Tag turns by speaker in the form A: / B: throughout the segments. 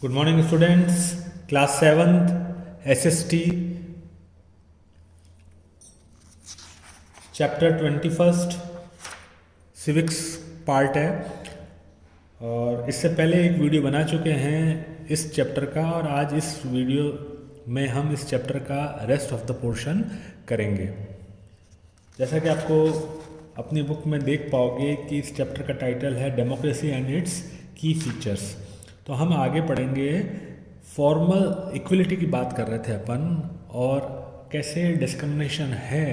A: Good morning, students. Class 7th SST chapter 21 civics part है। और इससे पहले एक वीडियो बना चुके हैं इस चैप्टर का, और आज इस वीडियो में हम इस चैप्टर का रेस्ट ऑफ द पोर्शन करेंगे। जैसा कि आपको अपनी बुक में देख पाओगे कि इस चैप्टर का टाइटल है डेमोक्रेसी एंड इट्स की फीचर्स। तो हम आगे पढ़ेंगे, फॉर्मल इक्वलिटी की बात कर रहे थे अपन, और कैसे डिस्क्रिमिनेशन है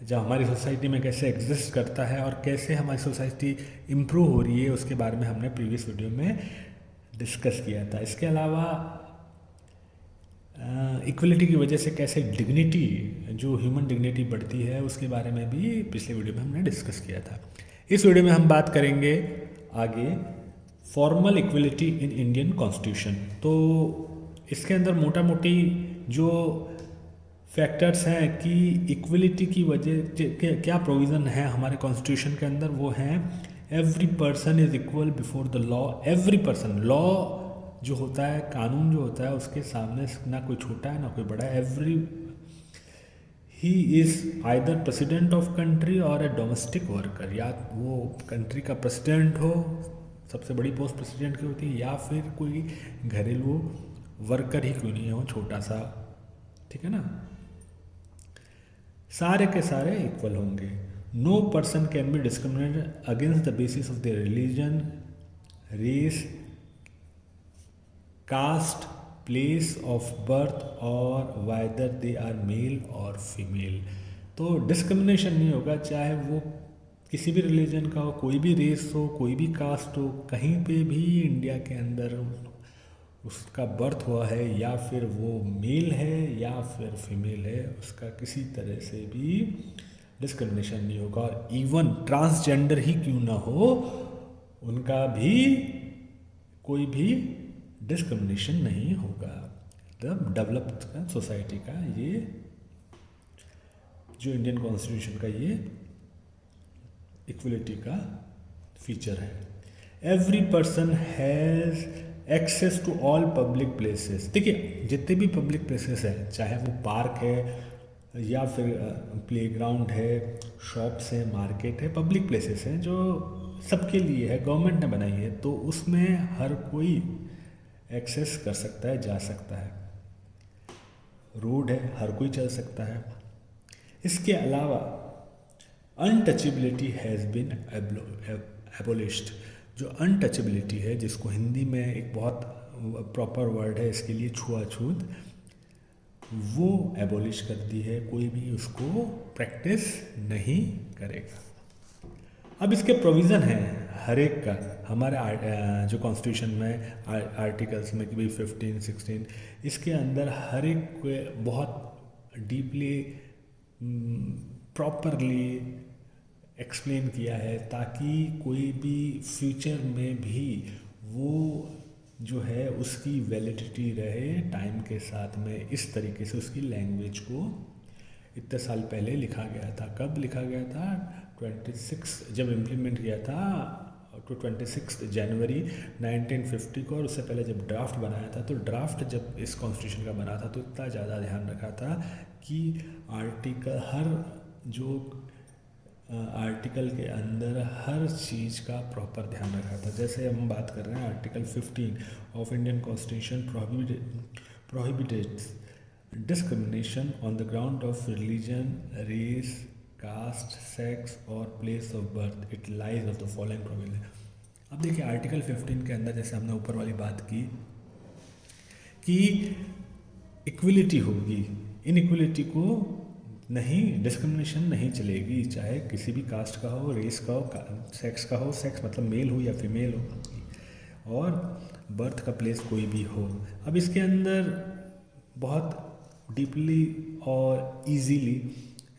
A: जो हमारी सोसाइटी में कैसे एग्जिस्ट करता है और कैसे हमारी सोसाइटी इम्प्रूव हो रही है, उसके बारे में हमने प्रीवियस वीडियो में डिस्कस किया था। इसके अलावा इक्वलिटी की वजह से कैसे डिग्निटी, जो ह्यूमन डिग्निटी बढ़ती है, उसके बारे में भी पिछले वीडियो में हमने डिस्कस किया था। इस वीडियो में हम बात करेंगे आगे formal equality in Indian constitution. तो इसके अंदर मोटा मोटी जो फैक्टर्स हैं कि इक्वलिटी की वजह क्या प्रोविज़न है हमारे कॉन्स्टिट्यूशन के अंदर, वो हैं every person is equal before the law. Every person, law जो होता है, कानून जो होता है, उसके सामने ना कोई छोटा है ना कोई बड़ा है। Every he is either president of country और ए डोमेस्टिक वर्कर, या वो कंट्री का प्रेसिडेंट हो, सबसे बड़ी पोस्ट प्रेसिडेंट की होती है, या फिर कोई घरेलू वर्कर ही क्यों नहीं हो, छोटा सा, ठीक है ना। सारे के सारे इक्वल होंगे। No person can be discriminated against the basis of their religion, race, caste, place of birth और वाइदर दे आर मेल और फीमेल। तो डिस्क्रिमिनेशन नहीं होगा, चाहे वो किसी भी रिलीजन का हो, कोई भी रेस हो, कोई भी कास्ट हो, कहीं पे भी इंडिया के अंदर उसका बर्थ हुआ है, या फिर वो मेल है या फिर फीमेल है, उसका किसी तरह से भी डिस्क्रिमिनेशन नहीं होगा। और इवन ट्रांसजेंडर ही क्यों ना हो, उनका भी कोई भी डिस्क्रिमिनेशन नहीं होगा। मतलब डेवलप्ड सोसाइटी का ये जो इंडियन कॉन्स्टिट्यूशन का ये इक्वलिटी का फीचर है। Every person has access to all public places. देखिए, जितने भी पब्लिक प्लेसेस हैं, चाहे वो पार्क है या फिर प्लेग्राउंड है, शॉप्स है, मार्केट है, पब्लिक प्लेसेस हैं जो सबके लिए है, गवर्नमेंट ने बनाई है, तो उसमें हर कोई एक्सेस कर सकता है, जा सकता है। रोड है, हर कोई चल सकता है। इसके अलावा अनटचेबिलिटी हैज़ बीन एबोलिश्ड। जो अनटचेबिलिटी है, जिसको हिंदी में एक बहुत प्रॉपर वर्ड है इसके लिए, छुआछूत, वो एबोलिश कर दी है। कोई भी उसको प्रैक्टिस नहीं करेगा। अब इसके प्रोविज़न हैं हर एक का हमारे जो कॉन्स्टिट्यूशन में आर्टिकल्स में कि भाई 15, 16, इसके अंदर हर एक को बहुत डीपली प्रॉपरली एक्सप्लेन किया है, ताकि कोई भी फ्यूचर में भी वो जो है उसकी वैलिडिटी रहे टाइम के साथ में। इस तरीके से उसकी लैंग्वेज को इतने साल पहले लिखा गया था। कब लिखा गया था? 26 जब इम्प्लीमेंट किया था, तो 26 जनवरी 1950 को। और उससे पहले जब ड्राफ्ट बनाया था, तो ड्राफ्ट जब इस कॉन्स्टिट्यूशन का बना था, तो इतना ज़्यादा ध्यान रखा था कि आर्टिकल, हर जो आर्टिकल के अंदर हर चीज़ का प्रॉपर ध्यान रखा था। जैसे हम बात कर रहे हैं, article 15 of Indian constitution prohibiteds discrimination on the ground of religion, race, caste, sex और place of birth. It lies of the following provision. अब देखिए, आर्टिकल 15 के अंदर जैसे हमने ऊपर वाली बात की कि इक्वलिटी होगी, इनइक्वलिटी को नहीं, डिस्क्रिमिनेशन नहीं चलेगी, चाहे किसी भी कास्ट का हो, रेस का हो, सेक्स का हो, सेक्स मतलब मेल हो या फीमेल हो, और बर्थ का प्लेस कोई भी हो। अब इसके अंदर बहुत डीपली और इजीली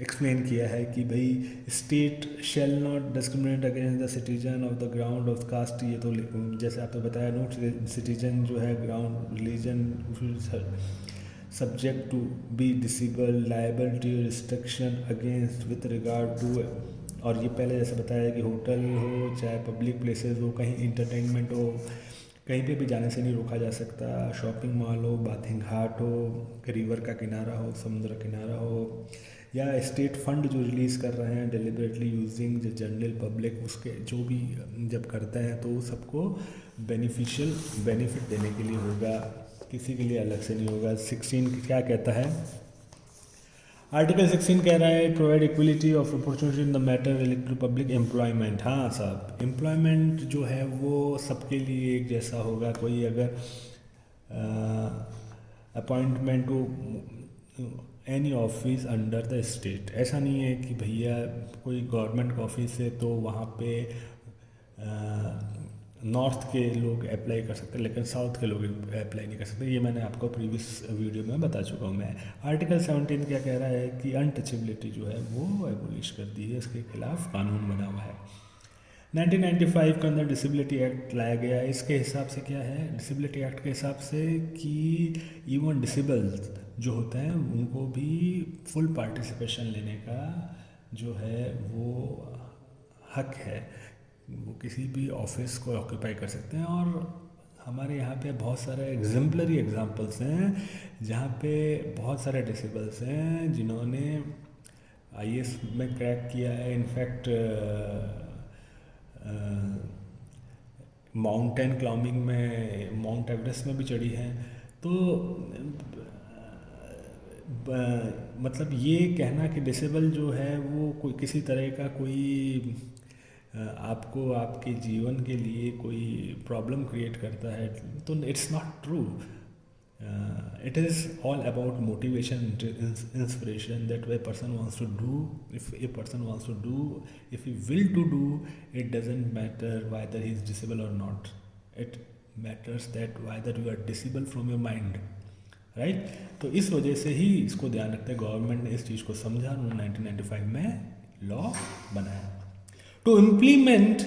A: एक्सप्लेन किया है कि भाई state shall not discriminate against the citizen of the ground of caste. ये तो जैसे आपने बताया, नो सिटीजन जो है ground religion subject to be disabled, liable to restriction against with regard to, और ये पहले जैसे बताया कि होटल हो, चाहे पब्लिक प्लेसेस हो, कहीं इंटरटेनमेंट हो, कहीं पे भी जाने से नहीं रोका जा सकता। शॉपिंग मॉल हो, बाथिंग घाट हो, रिवर का किनारा हो, समुद्र किनारा हो, या स्टेट फंड जो रिलीज़ कर रहे हैं deliberately using the general public, उसके जो भी जब करते हैं तो सबको बेनिफिट देने के लिए होगा, किसी के लिए अलग से नहीं होगा। 16 क्या कहता है? आर्टिकल 16 कह रहा है provide equality of opportunity in the matter related to public employment. हाँ साहब, एम्प्लॉयमेंट जो है वो सबके लिए एक जैसा होगा। कोई अगर appointment to any office under the state, ऐसा नहीं है कि भैया कोई गवर्नमेंट ऑफिस है तो वहाँ पे नॉर्थ के लोग अप्लाई कर सकते हैं लेकिन साउथ के लोग अप्लाई नहीं कर सकते। ये मैंने आपको प्रीवियस वीडियो में बता चुका हूँ मैं। आर्टिकल 17 क्या कह रहा है कि अनटचेबिलिटी जो है वो एबोलिश कर दी है, इसके खिलाफ कानून बना हुआ है। 1995 के अंदर डिसेबिलिटी एक्ट लाया गया। इसके हिसाब से क्या है, डिसेबिलिटी एक्ट के हिसाब से कि इवन डिसेबल जो होते हैं उनको भी फुल पार्टिसिपेशन लेने का जो है वो हक है, वो किसी भी ऑफिस को ऑक्यूपाई कर सकते हैं। और हमारे यहाँ पे बहुत सारे एग्जाम्पलरी एग्जांपल्स हैं जहाँ पे बहुत सारे डिसेबल्स हैं जिन्होंने आईएएस में क्रैक किया है। इनफैक्ट माउंटेन क्लाइंबिंग में माउंट एवरेस्ट में भी चढ़ी हैं। तो मतलब ये कहना कि डिसेबल जो है वो कोई किसी तरह का कोई आपको आपके जीवन के लिए कोई प्रॉब्लम क्रिएट करता है, तो it's not true. It is all about motivation, inspiration that a person wants to do. If a person wants to do, if he will to do, it doesn't matter whether he is disabled or not. It matters that whether you are disabled from your mind, right? तो इस वजह से ही इसको ध्यान रखते government ने इस चीज़ को समझा, उन्होंने 1995 में लॉ बनाया। To implement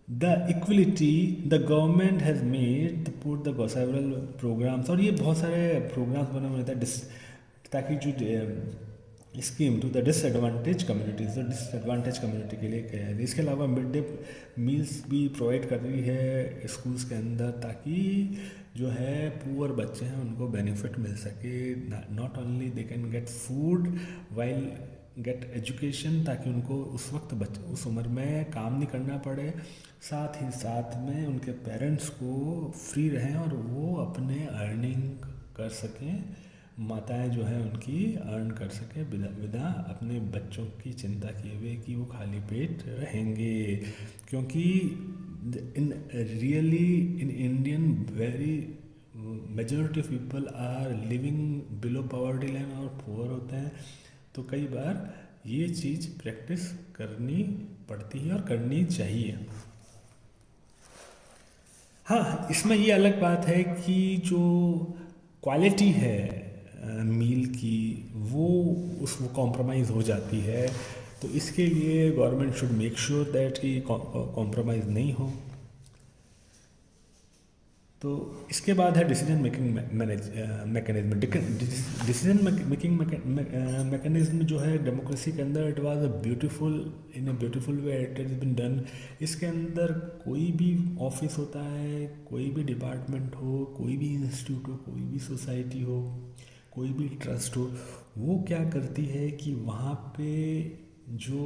A: the equality, the government has made put the several programs, और ये बहुत सारे प्रोग्राम्स बने हुए थे ताकि जो scheme to the disadvantage communities, disadvantage community के लिए क्या है। इसके अलावा मिड डे मील्स भी प्रोवाइड कर रही है स्कूल्स के अंदर ताकि जो है पुअर बच्चे हैं उनको बेनिफिट मिल सके। Not only they can get food while get education, ताकि उनको उस वक्त उस उम्र में काम नहीं करना पड़े, साथ ही साथ में उनके पेरेंट्स को फ्री रहें और वो अपने अर्निंग कर सकें, माताएं जो हैं उनकी अर्न कर सकें विदा अपने बच्चों की चिंता किए हुए कि वो खाली पेट रहेंगे। क्योंकि in really in Indian very majority of people are living below poverty line और पुअर होते हैं। तो कई बार ये चीज़ प्रैक्टिस करनी पड़ती है और करनी चाहिए। हाँ, इसमें ये अलग बात है कि जो क्वालिटी है मील की वो कॉम्प्रोमाइज़ हो जाती है। तो इसके लिए government should make sure that कि कॉम्प्रोमाइज़ नहीं हो। तो इसके बाद है decision making mechanism. Decision making mechanism जो है डेमोक्रेसी के अंदर it was in a beautiful way it has been done. इसके अंदर कोई भी ऑफिस होता है, कोई भी डिपार्टमेंट हो, कोई भी इंस्टीट्यूट हो, कोई भी सोसाइटी हो, कोई भी ट्रस्ट हो, वो क्या करती है कि वहाँ पे जो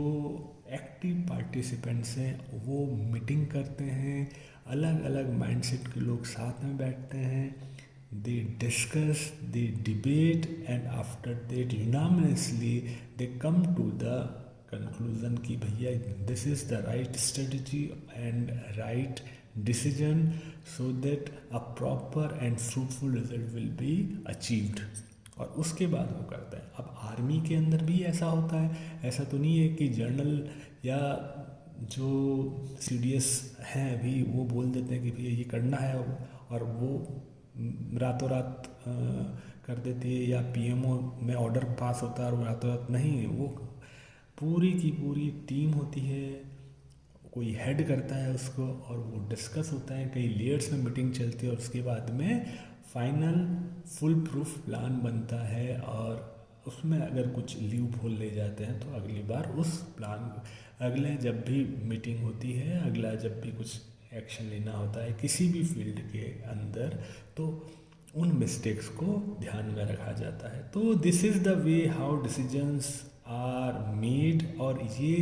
A: एक्टिव पार्टिसिपेंट्स हैं वो मीटिंग करते हैं, अलग अलग माइंडसेट के लोग साथ में बैठते हैं, they discuss, they debate and after that unanimously they come to the conclusion कि भैया this is the right strategy and right decision so that a proper and fruitful result will be achieved. और उसके बाद वो करता है। अब army के अंदर भी ऐसा होता है, ऐसा तो नहीं है कि जनरल या जो सीडीएस हैं अभी वो बोल देते हैं कि भैया ये करना है और वो रातों रात कर देती है, या पीएमओ में ऑर्डर पास होता है और वो रातों रात नहीं, वो पूरी की पूरी टीम होती है, कोई हेड करता है उसको और वो डिस्कस होता है, कई लेयर्स में मीटिंग चलती है और उसके बाद में फाइनल फुल प्रूफ प्लान बनता है। और उसमें अगर कुछ लीव होल ले जाते हैं तो अगली बार उस प्लान अगले जब भी मीटिंग होती है, अगला जब भी कुछ एक्शन लेना होता है किसी भी फील्ड के अंदर, तो उन मिस्टेक्स को ध्यान में रखा जाता है। तो this is the way how decisions are made, और ये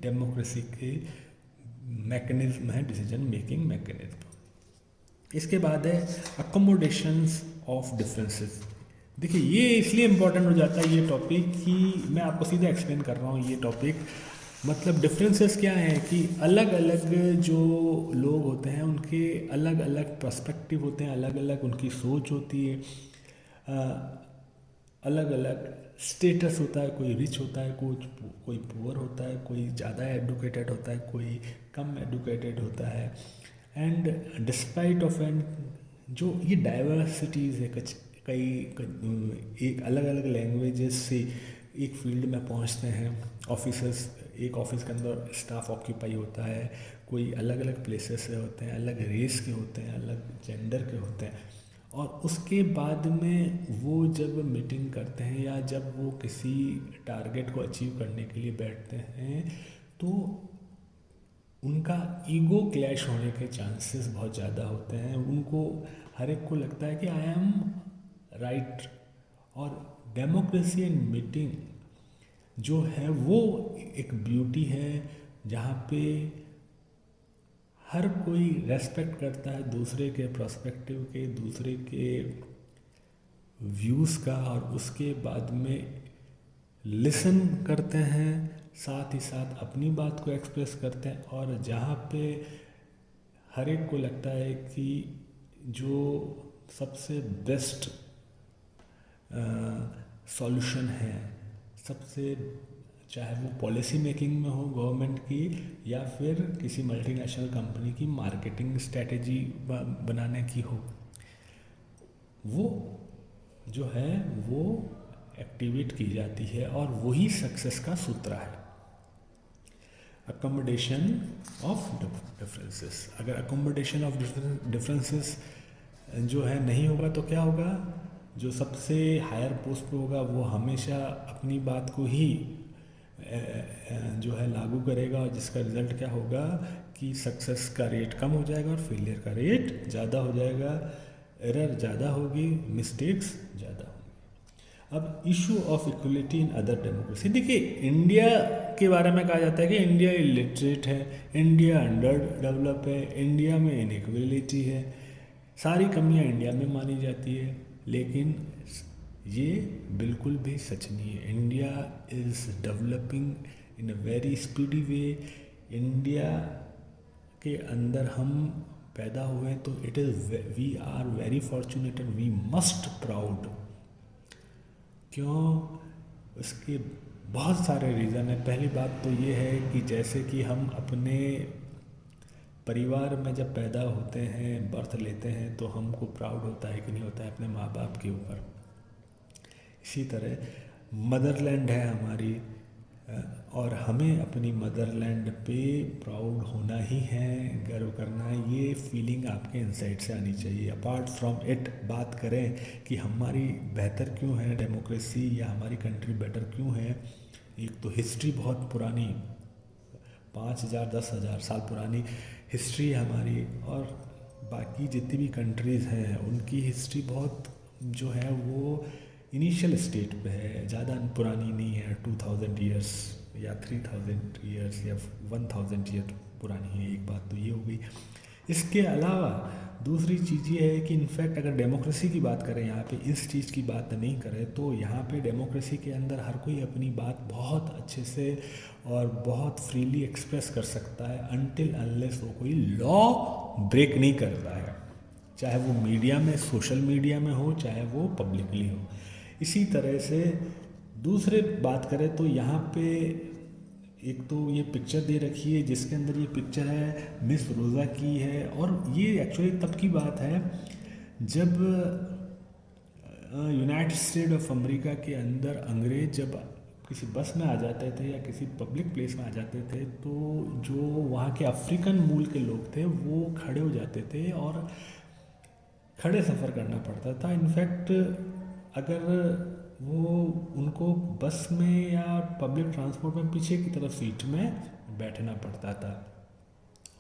A: डेमोक्रेसी के मैकेनिज्म है, डिसीजन मेकिंग मैकेनिज्म। इसके बाद है अकोमोडेशंस ऑफ डिफरेंसेस। देखिए ये इसलिए इम्पोर्टेंट हो जाता है ये टॉपिक कि मैं आपको सीधा एक्सप्लेन कर रहा हूँ ये टॉपिक। मतलब डिफरेंसेस क्या हैं कि अलग अलग जो लोग होते हैं उनके अलग अलग पर्सपेक्टिव होते हैं, अलग अलग उनकी सोच होती है, अलग अलग स्टेटस होता है, कोई रिच होता है, कोई पुअर होता है, कोई ज़्यादा एडुकेटेड होता है, कोई कम एडुकेटेड होता है। एंड डिस्पाइट ऑफ एंड जो ये डाइवर्सिटीज़ है, एक अलग अलग लैंग्वेजेस से एक फील्ड में पहुंचते हैं। ऑफिसर्स, एक ऑफिस के अंदर स्टाफ ऑक्यूपाई होता है, कोई अलग अलग प्लेसेस से होते हैं, अलग रेस के होते हैं, अलग जेंडर के होते हैं, और उसके बाद में वो जब मीटिंग करते हैं या जब वो किसी टारगेट को अचीव करने के लिए बैठते हैं तो उनका ईगो क्लैश होने के चांसेस बहुत ज़्यादा होते हैं। उनको हर एक को लगता है कि आई एम राइट। और डेमोक्रेसी एंड मीटिंग जो है वो एक ब्यूटी है जहाँ पे हर कोई रेस्पेक्ट करता है दूसरे के पर्सपेक्टिव के, दूसरे के व्यूज़ का, और उसके बाद में लिसन करते हैं, साथ ही साथ अपनी बात को एक्सप्रेस करते हैं। और जहाँ पे हर एक को लगता है कि जो सबसे बेस्ट सॉल्यूशन है, सबसे, चाहे वो पॉलिसी मेकिंग में हो गवर्नमेंट की या फिर किसी मल्टीनेशनल कंपनी की मार्केटिंग स्ट्रेटेजी बनाने की हो, वो जो है वो एक्टिवेट की जाती है और वही सक्सेस का सूत्र है। Accommodation of differences. अगर अकोमोडेशन ऑफ डिफरेंसेस जो है नहीं होगा तो क्या होगा, जो सबसे हायर पोस्ट पे होगा वो हमेशा अपनी बात को ही जो है लागू करेगा, और जिसका रिज़ल्ट क्या होगा कि सक्सेस का रेट कम हो जाएगा और फेलियर का रेट ज़्यादा हो जाएगा, एरर ज़्यादा होगी, मिस्टेक्स ज़्यादा होंगी। अब issue of equality in other democracy. देखिए इंडिया के बारे में कहा जाता है कि इंडिया इलिटरेट है, इंडिया अंडर डेवलप है, इंडिया में इनइक्वलिटी है, सारी कमियां इंडिया में मानी जाती है, लेकिन ये बिल्कुल भी सच नहीं है। India is developing in a very speedy way. India के अंदर हम पैदा हुए तो it is, we are very fortunate and we must proud. क्यों? उसके बहुत सारे रीज़न है। पहली बात तो ये है कि जैसे कि हम अपने परिवार में जब पैदा होते हैं, बर्थ लेते हैं, तो हमको प्राउड होता है कि नहीं होता है अपने माँ बाप के ऊपर। इसी तरह मदरलैंड है हमारी, और हमें अपनी मदरलैंड पे प्राउड होना ही है, गर्व करना है। ये फीलिंग आपके इनसाइड से आनी चाहिए। अपार्ट फ्रॉम इट बात करें कि हमारी बेहतर क्यों है डेमोक्रेसी या हमारी कंट्री बेटर क्यों है, एक तो हिस्ट्री बहुत पुरानी, 5,000 10,000 साल पुरानी हिस्ट्री है हमारी, और बाकी जितनी भी कंट्रीज़ हैं उनकी हिस्ट्री बहुत जो है वो इनिशियल स्टेट पे है, ज़्यादा पुरानी नहीं है। 2000 ईयर्स या 3000 ईयर्स या 1000 ईयर पुरानी है। एक बात तो ये हो गई। इसके अलावा दूसरी चीज़ ये है कि इनफैक्ट अगर डेमोक्रेसी की बात करें, यहाँ पे इस चीज़ की बात नहीं करें, तो यहाँ पे डेमोक्रेसी के अंदर हर कोई अपनी बात बहुत अच्छे से और बहुत फ्रीली एक्सप्रेस कर सकता है, अनटिल अनलेस वो कोई लॉ ब्रेक नहीं करता है, चाहे वो मीडिया में, सोशल मीडिया में हो, चाहे वो पब्लिकली हो। इसी तरह से दूसरे बात करें तो यहाँ पे एक तो ये पिक्चर दे रखी है, जिसके अंदर ये पिक्चर है मिस रोज़ा की है, और ये एक्चुअली तब की बात है जब यूनाइटेड स्टेट ऑफ अमेरिका के अंदर अंग्रेज जब किसी बस में आ जाते थे या किसी पब्लिक प्लेस में आ जाते थे, तो जो वहाँ के अफ्रीकन मूल के लोग थे वो खड़े हो जाते थे और खड़े सफ़र करना पड़ता था। इनफैक्ट अगर वो उनको बस में या पब्लिक ट्रांसपोर्ट में पीछे की तरफ सीट में बैठना पड़ता था।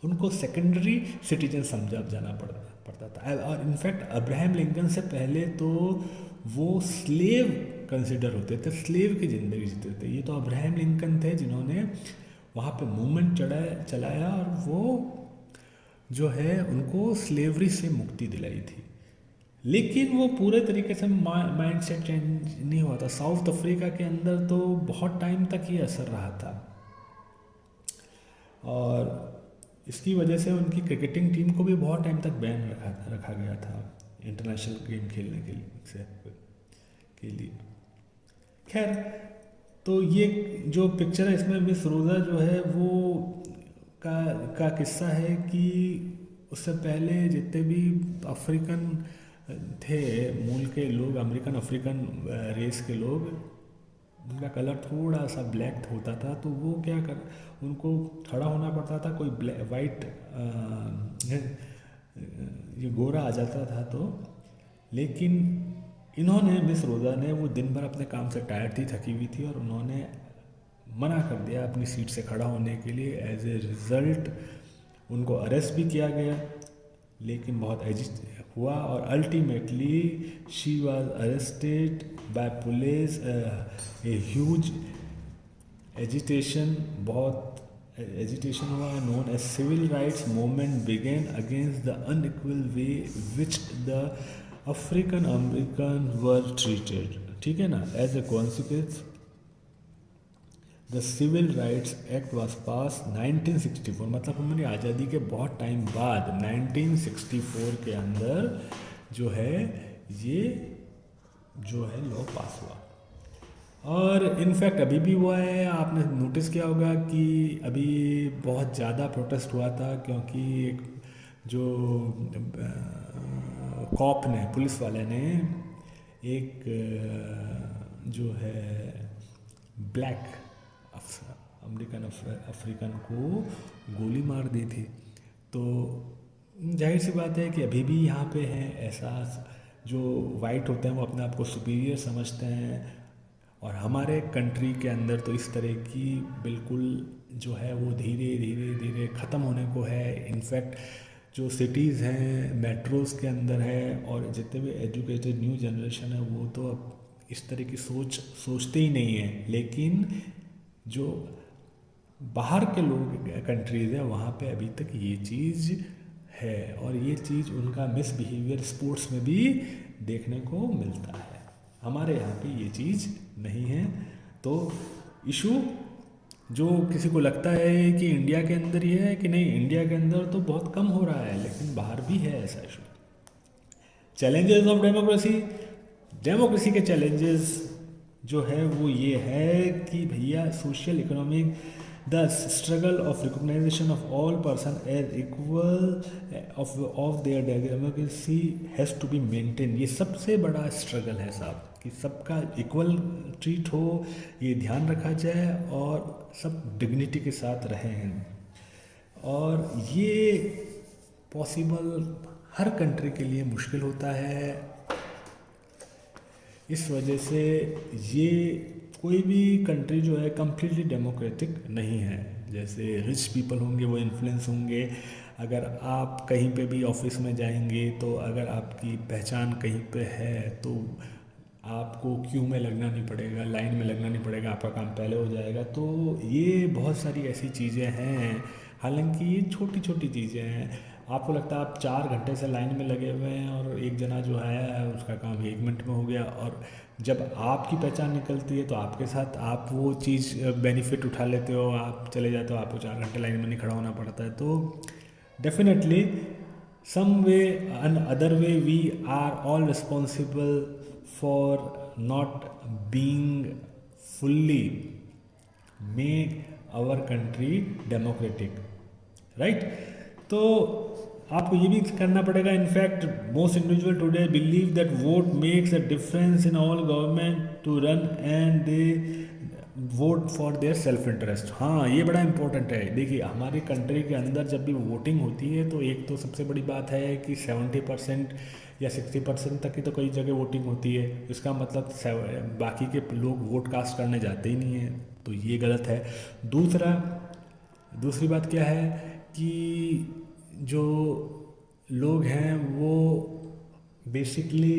A: उनको सेकेंडरी सिटीजन समझा जाना पड़ता था। और इनफैक्ट अब्राहम लिंकन से पहले तो वो स्लेव कंसिडर होते थे, स्लेव की ज़िंदगी जीते थे। ये तो अब्राहम लिंकन थे जिन्होंने वहाँ पे मूवमेंट चलाया और वो जो है उनको स्लेवरी से मुक्ति दिलाई थी। लेकिन वो पूरे तरीके से माइंड सेट चेंज नहीं हुआ था। साउथ अफ्रीका के अंदर तो बहुत टाइम तक ये असर रहा था और इसकी वजह से उनकी क्रिकेटिंग टीम को भी बहुत टाइम तक बैन रखा गया था इंटरनेशनल गेम खेलने के लिए। खैर, तो ये जो पिक्चर है इसमें मिस रोज़ा जो है वो का किस्सा है कि उससे पहले जितने भी अफ्रीकन थे मूल के लोग, अमेरिकन अफ्रीकन रेस के लोग, उनका कलर थोड़ा सा ब्लैक होता था, तो वो क्या कर उनको खड़ा होना पड़ता था, कोई वाइट ये गोरा आ जाता था। तो लेकिन इन्होंने, मिस रोज़ा ने, वो दिन भर अपने काम से टायर्ड थी, थकी हुई थी और उन्होंने मना कर दिया अपनी सीट से खड़ा होने के लिए। एज ए रिज़ल्ट उनको अरेस्ट भी किया गया, लेकिन बहुत एजिट हुआ और ultimately she was arrested by police. A huge agitation, बहुत एजिटेशन हुआ, known as civil rights movement began against the unequal way which the African American were treated. ठीक है ना। As a consequence the civil rights act was pass 1964, मतलब हमारी आज़ादी के बहुत टाइम बाद 1964 के अंदर जो है ये जो है लॉ पास हुआ। और इनफैक्ट अभी भी हुआ है। आपने नोटिस किया होगा कि अभी बहुत ज़्यादा प्रोटेस्ट हुआ था, क्योंकि जो कॉप ने, पुलिस वाले ने एक जो है ब्लैक अमेरिकन अफ्रीकन को गोली मार दी थी। तो जाहिर सी बात है कि अभी भी यहाँ पे हैं ऐसा, जो वाइट होते हैं वो अपने आप को सुपीरियर समझते हैं, और हमारे कंट्री के अंदर तो इस तरह की बिल्कुल जो है वो धीरे धीरे धीरे ख़त्म होने को है। इनफैक्ट जो सिटीज़ हैं, मेट्रोज़ के अंदर है, और जितने भी एजुकेटेड न्यू जनरेशन है वो तो अब इस तरह की सोचते ही नहीं है। लेकिन जो बाहर के लोग कंट्रीज़ हैं वहाँ पे अभी तक ये चीज़ है, और ये चीज़ उनका मिसबिहेवियर स्पोर्ट्स में भी देखने को मिलता है। हमारे यहाँ पे ये चीज़ नहीं है। तो इशू जो किसी को लगता है कि इंडिया के अंदर ये है कि नहीं, इंडिया के अंदर तो बहुत कम हो रहा है, लेकिन बाहर भी है ऐसा इशू। चैलेंजेस ऑफ डेमोक्रेसी के चैलेंजेस जो है वो ये है कि भैया social economic the struggle of recognisation of all person as equal of their democracy has to be maintain. ये सबसे बड़ा स्ट्रगल है साहब, कि सबका इक्वल ट्रीट हो, ये ध्यान रखा जाए और सब डिग्निटी के साथ रहें। और ये पॉसिबल हर कंट्री के लिए मुश्किल होता है। इस वजह से ये कोई भी कंट्री जो है कम्प्लीटली डेमोक्रेटिक नहीं है। जैसे रिच पीपल होंगे वो इन्फ्लुएंस होंगे। अगर आप कहीं पे भी ऑफिस में जाएंगे तो अगर आपकी पहचान कहीं पे है तो आपको क्यू में लगना नहीं पड़ेगा, लाइन में लगना नहीं पड़ेगा, आपका काम पहले हो जाएगा। तो ये बहुत सारी ऐसी चीज़ें हैं, हालांकि ये छोटी छोटी चीज़ें हैं। आपको लगता है आप 4 घंटे से लाइन में लगे हुए हैं और एक जना जो है उसका काम 1 मिनट में हो गया, और जब आपकी पहचान निकलती है तो आपके साथ आप वो चीज़ बेनिफिट उठा लेते हो, आप चले जाते हो, आपको 4 घंटे लाइन में नहीं खड़ा होना पड़ता है। तो definitely some way and other way we are all responsible for not being fully made our country democratic, right? तो आपको ये भी करना पड़ेगा। In fact most individual today believe that vote makes a difference in all government to run and they vote for their self interest. हाँ, ये बड़ा important है। देखिए हमारी कंट्री के अंदर जब भी वोटिंग होती है तो एक तो सबसे बड़ी बात है कि 70% या 60% तक की तो कई जगह वोटिंग होती है। इसका मतलब बाकी के लोग वोट कास्ट करने जाते ही नहीं हैं, तो ये गलत है। दूसरी बात क्या है कि जो लोग हैं वो बेसिकली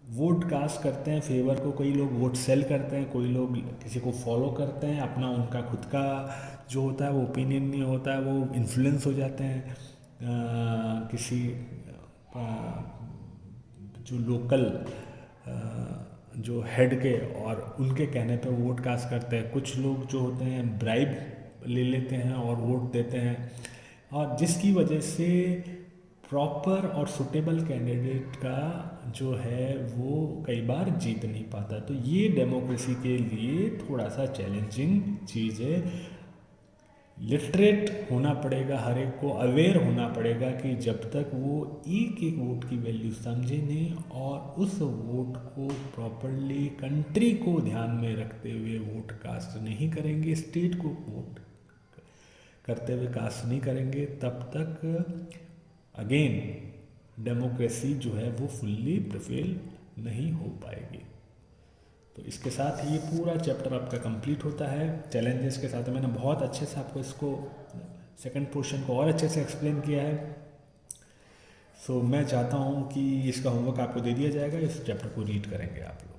A: वोट कास्ट करते हैं फेवर को, कई लोग वोट सेल करते हैं, कोई लोग किसी को फॉलो करते हैं, अपना उनका खुद का जो होता है वो ओपिनियन नहीं होता है, वो इन्फ्लुएंस हो जाते हैं किसी जो लोकल जो हेड के, और उनके कहने पे वोट कास्ट करते हैं। कुछ लोग जो होते हैं ब्राइब ले लेते हैं और वोट देते हैं, और जिसकी वजह से प्रॉपर और सुटेबल कैंडिडेट का जो है वो कई बार जीत नहीं पाता। तो ये डेमोक्रेसी के लिए थोड़ा सा चैलेंजिंग चीज़ है। लिटरेट होना पड़ेगा, हर एक को अवेयर होना पड़ेगा कि जब तक वो एक एक वोट की वैल्यू समझे नहीं और उस वोट को प्रॉपरली कंट्री को ध्यान में रखते हुए वोट कास्ट नहीं करेंगे, स्टेट को वोट करते हुए कास्ट नहीं करेंगे, तब तक अगेन डेमोक्रेसी जो है वो फुल्ली प्रिवेल नहीं हो पाएगी। तो इसके साथ ये पूरा चैप्टर आपका कंप्लीट होता है चैलेंजेस के साथ। मैंने बहुत अच्छे से आपको इसको सेकंड पोर्शन को और अच्छे से एक्सप्लेन किया है। सो मैं चाहता हूँ कि इसका होमवर्क आपको दे दिया जाएगा, इस चैप्टर को रीड करेंगे आप लोग।